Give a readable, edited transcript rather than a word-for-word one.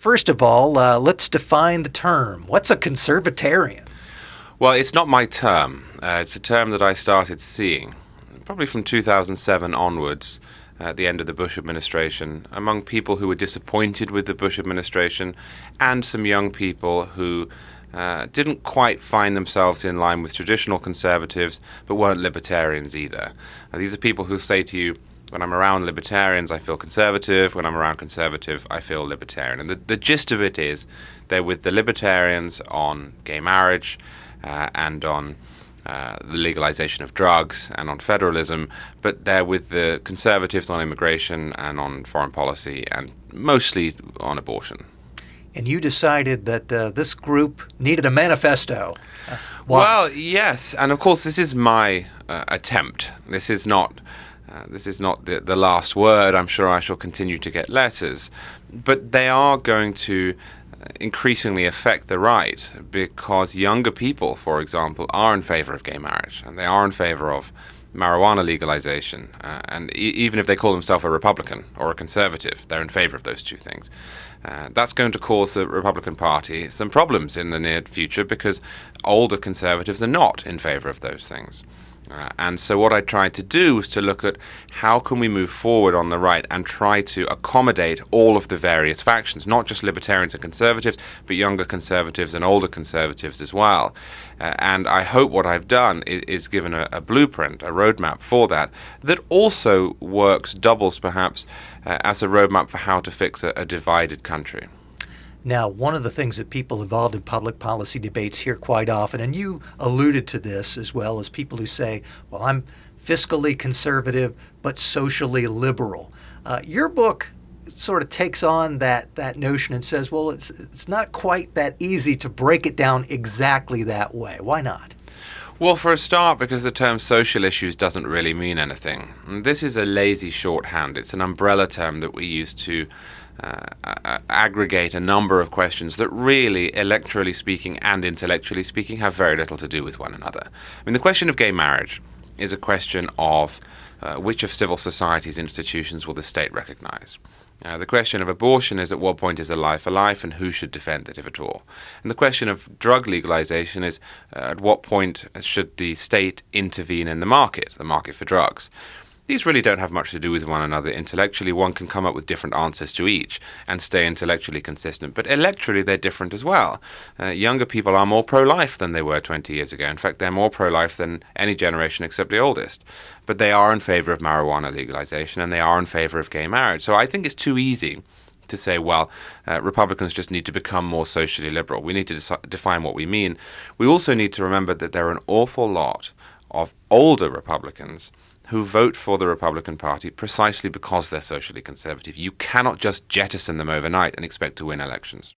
first of all, let's define the term. What's a conservatarian? Well, it's not my term. It's a term that I started seeing, probably from 2007 onwards, at the end of the Bush administration, among people who were disappointed with the Bush administration and some young people who didn't quite find themselves in line with traditional conservatives, but weren't libertarians either. These are people who say to you, when I'm around libertarians, I feel conservative. When I'm around conservative, I feel libertarian. And the gist of it is they're with the libertarians on gay marriage and on the legalization of drugs and on federalism, but they're with the conservatives on immigration and on foreign policy and mostly on abortion. And you decided that this group needed a manifesto. Why? Well, yes, and of course this is my attempt. This is not the last word. I'm sure I shall continue to get letters, but they are going to increasingly affect the right because younger people, for example, are in favor of gay marriage and they are in favor of marijuana legalization. And even if they call themselves a Republican or a conservative, they're in favor of those two things. That's going to cause the Republican Party some problems in the near future because older conservatives are not in favor of those things. And so what I tried to do was to look at how can we move forward on the right and try to accommodate all of the various factions, not just libertarians and conservatives, but younger conservatives and older conservatives as well. And I hope what I've done is given a blueprint, a roadmap for that, that also doubles perhaps as a roadmap for how to fix a divided country. Now, one of the things that people involved in public policy debates hear quite often, and you alluded to this as well, as people who say, well, I'm fiscally conservative but socially liberal. Your book sort of takes on that notion and says, well, it's not quite that easy to break it down exactly that way. Why not? Well, for a start, because the term social issues doesn't really mean anything. And this is a lazy shorthand. It's an umbrella term that we use to aggregate a number of questions that really, electorally speaking and intellectually speaking, have very little to do with one another. I mean, the question of gay marriage is a question of which of civil society's institutions will the state recognize. The question of abortion is at what point is a life and who should defend it, if at all. And the question of drug legalization is at what point should the state intervene in the market for drugs. These really don't have much to do with one another intellectually. One can come up with different answers to each and stay intellectually consistent. But electorally, they're different as well. Younger people are more pro-life than they were 20 years ago. In fact, they're more pro-life than any generation except the oldest. But they are in favor of marijuana legalization and they are in favor of gay marriage. So I think it's too easy to say, well, Republicans just need to become more socially liberal. We need to define what we mean. We also need to remember that there are an awful lot of older Republicans who vote for the Republican Party precisely because they're socially conservative. You cannot just jettison them overnight and expect to win elections.